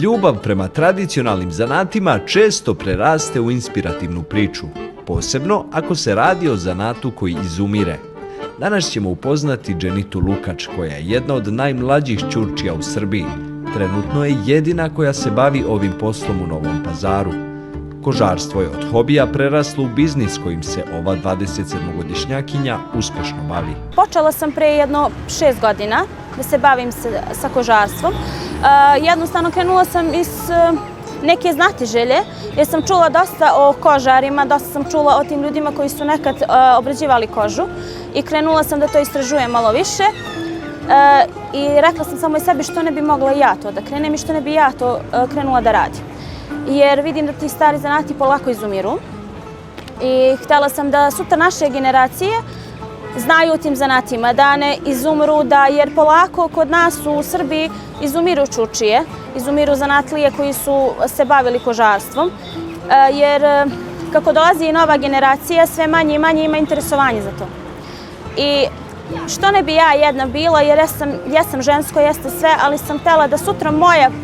Ljubav prema tradicionalnim zanatima često preraste u inspirativnu priču, posebno ako se radi o zanatu koji izumire. Danas ćemo upoznati Dženitu Lukač, koja je jedna od najmlađih ćurčija u Srbiji. Trenutno je jedina koja se bavi ovim poslom u Novom Pazaru. Kožarstvo je od hobija preraslo u biznis kojim se ova 27-godišnjakinja uspešno bavi. Počela sam pre jedno 6 godina da se bavim sa kožarstvom. Jednostavno krenula sam iz neke znatiželje jer sam čula dosta o kožarima, dosta sam čula o tim ljudima koji su nekad obrađivali kožu i krenula sam da to istražujem malo više i rekla sam samo i sebi što ne bi mogla ja to da krenem i što ne bi ja to krenula da radim. Jer vidim da ti stari zanati polako izumiru i htjela sam da sutra naše generacije znaju o tim zanatima, da ne izumru, jer polako kod nas u Srbiji izumiru ćurčije, izumiru zanatlije koji su se bavili kožarstvom, jer kako dolazi i nova generacija, sve manje i manje ima interesovanje za to. I što ne bi ja jedna bila, jer jesam žensko, jeste sve, ali sam htjela da sutra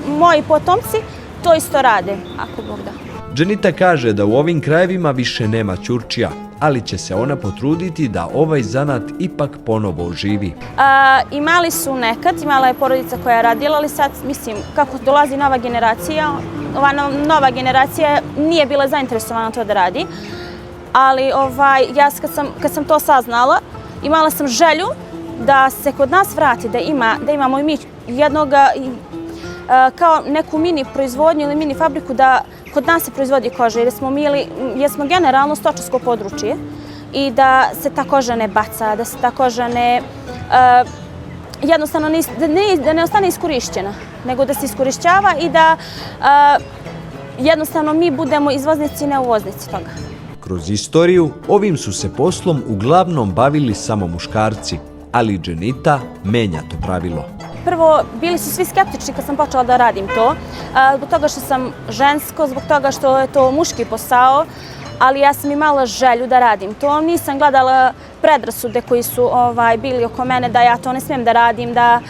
moji potomci to isto rade, ako Bog da. Dženita kaže da u ovim krajevima više nema ćurčija, ali će se ona potruditi da ovaj zanat ipak ponovo oživi. Imali su nekad, imala je porodica koja je radila, ali sad, mislim, kako dolazi nova generacija, ova nova generacija nije bila zainteresovana to da radi, ali ja kad sam to saznala, imala sam želju da se kod nas vrati, da imamo i mi jednog, kao neku mini proizvodnju ili mini fabriku da kod nas se proizvodi koža jer smo generalno stočarsko područje i da se ta koža ne baca, da se ta koža jednostavno da ne ostane iskorišćena, nego da se iskorišćava i da jednostavno mi budemo izvoznici, ne uvoznici toga. Kroz istoriju ovim su se poslom uglavnom bavili samo muškarci, ali Dženita menja to pravilo. Prvo, bili su svi skeptični kad sam počela da radim to, zbog toga što sam žensko, zbog toga što je to muški posao, ali ja sam imala želju da radim to. Nisam gledala predrasude koji su bili oko mene da ja to ne smijem da radim, da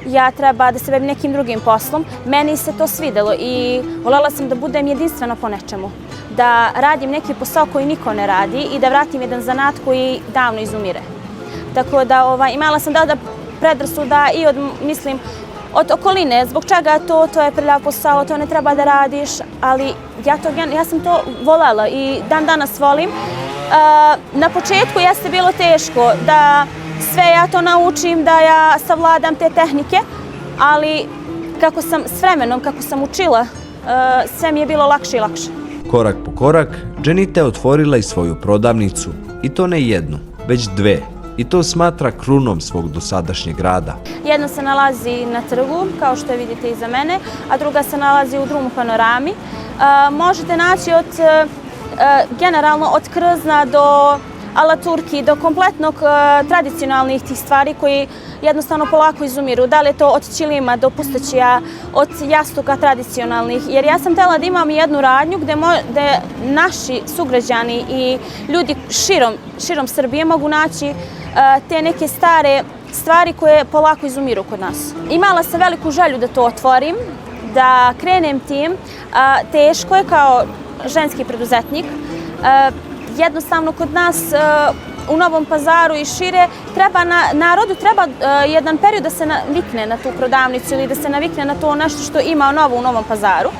ja treba da se bavim nekim drugim poslom. Meni se to svidelo i voljela sam da budem jedinstvena po nečemu. Da radim neki posao koji niko ne radi i da vratim jedan zanat koji davno izumire. Tako da imala sam da predrasuda i od okoline, zbog čega to je prljav posao, to ne treba da radiš, ali ja sam to voljela i dan danas volim. Na početku jeste bilo teško da sve ja to naučim, da ja savladam te tehnike, ali s vremenom, kako sam učila, sve mi je bilo lakše i lakše. Korak po korak, Dženita je otvorila i svoju prodavnicu, i to ne jednu, već dve. I to smatra krunom svog dosadašnjeg rada. Jedna se nalazi na trgu, kao što je vidite iza mene, a druga se nalazi u drumu Panorami. Možete naći generalno od krzna do alaturki, do kompletnog tradicionalnih tih stvari koji jednostavno polako izumiru. Da li je to od ćilima do pustoćija, od jastuka tradicionalnih. Jer ja sam htjela da imam jednu radnju gde naši sugrađani i ljudi širom Srbije mogu naći te neke stare stvari koje polako izumiru kod nas. Imala sam veliku želju da to otvorim, da krenem tim. Teško je kao ženski preduzetnik. Jednostavno kod nas u Novom Pazaru i šire narodu treba jedan period da se navikne na tu prodavnicu ili da se navikne na to nešto što ima novo u Novom Pazaru.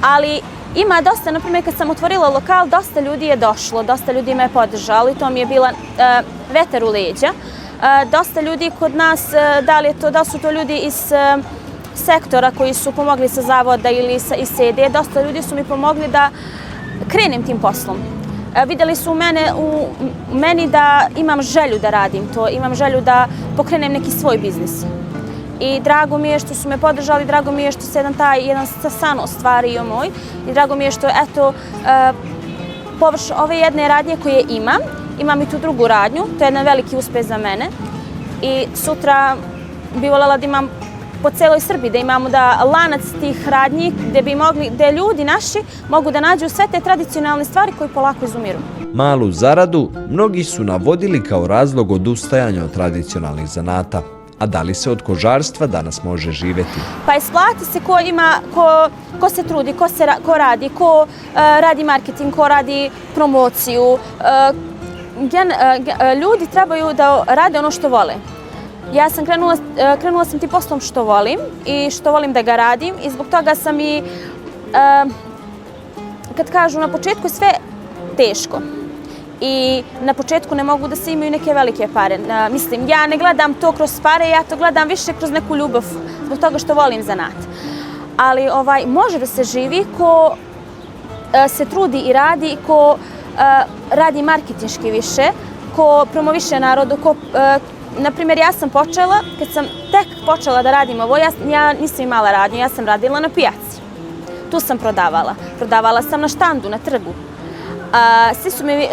Ali ima dosta, na primjer kad sam otvorila lokal, dosta ljudi je došlo, dosta ljudi me je podržalo i to mi je bila vetar u leđa. Dosta ljudi kod nas, da su to ljudi iz sektora koji su pomogli sa zavoda ili iz SEDE, dosta ljudi su mi pomogli da krenem tim poslom. Vidjeli su u meni da imam želju da radim to, imam želju da pokrenem neki svoj biznis. I drago mi je što su me podržali, drago mi je što se jedan san ostvario moj i drago mi je što, površ ove jedne radnje koje imam i tu drugu radnju, to je jedan veliki uspeh za mene i sutra bi voljela da imam po celoj Srbiji, da imamo lanac tih radnji gde ljudi naši mogu da nađu sve te tradicionalne stvari koje polako izumiru. Malu zaradu mnogi su navodili kao razlog odustajanja od tradicionalnih zanata, A da li se od kožarstva danas može živjeti? Pa isplati se ko se trudi, ko radi, ko radi marketing, ko radi promociju. Ljudi trebaju da rade ono što vole. Ja sam krenula sam tim poslom što volim i što volim da ga radim i zbog toga sam i, kad kažu na početku sve teško. I na početku ne mogu da se imaju neke velike pare. Mislim, ja ne gledam to kroz pare, ja to gledam više kroz neku ljubav, zbog toga što volim zanat. Ali može da se živi ko se trudi i radi, ko radi marketinški više, ko promoviše narodu, na primjer, ja sam počela, kad sam tek počela da radim ovo, ja nisam imala radnju, ja sam radila na pijaci. Tu sam prodavala. Prodavala sam na štandu, na trgu.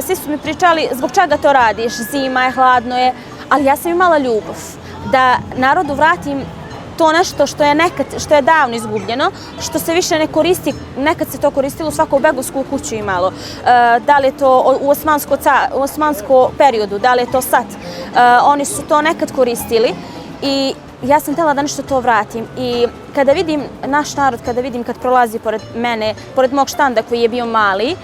Svi su mi pričali zbog čega to radiš, zima je, hladno je, ali ja sam imala ljubav da narodu vratim to nešto što je davno izgubljeno, što se više ne koristi, nekad se to koristilo u svaku begovsku kuću imalo, da li je to u osmanskom periodu, da li je to sad, oni su to nekad koristili i ja sam htjela da nešto to vratim i kada vidim naš narod, kad prolazi pored mene, pored mog štanda koji je bio mali,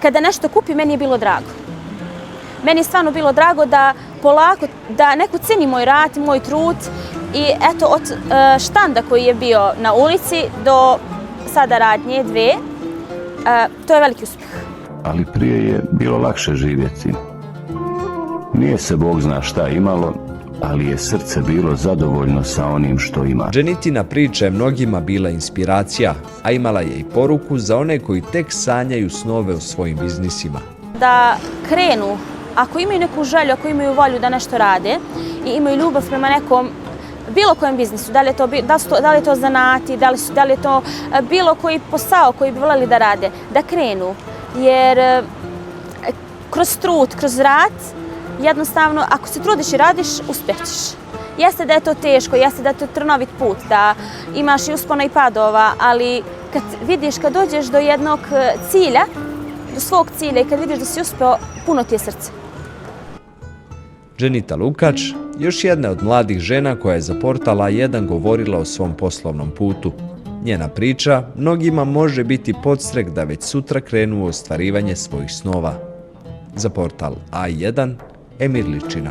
kada nešto kupi, meni je bilo drago. Meni je stvarno bilo drago da polako, da neko ceni moj rad, moj trud i eto od štanda koji je bio na ulici do sada radnje, 2, to je veliki uspjeh. Ali prije je bilo lakše živjeti. Nije se Bog zna šta imalo, ali je srce bilo zadovoljno sa onim što ima. Dženitina priča je mnogima bila inspiracija, a imala je i poruku za one koji tek sanjaju snove o svojim biznisima. Da krenu, ako imaju neku želju, ako imaju volju da nešto rade i imaju ljubav prema nekom, bilo kojem biznisu, da li je to zanati, da li je to bilo koji posao koji bi voljeli da rade, da krenu. Jer kroz trud, kroz rad, jednostavno, ako se trudiš i radiš, uspjećeš. Jeste da je to teško, jeste da je to trnovit put, da imaš i uspona i padova, ali kad dođeš do jednog cilja, do svog cilja i kad vidiš da si uspeo, puno ti je srce. Dženita Lukač, još jedna od mladih žena koja je za portal A1 govorila o svom poslovnom putu. Njena priča mnogima može biti podstrek da već sutra krenu u ostvarivanje svojih snova. Za portal A1, Emir Ličina.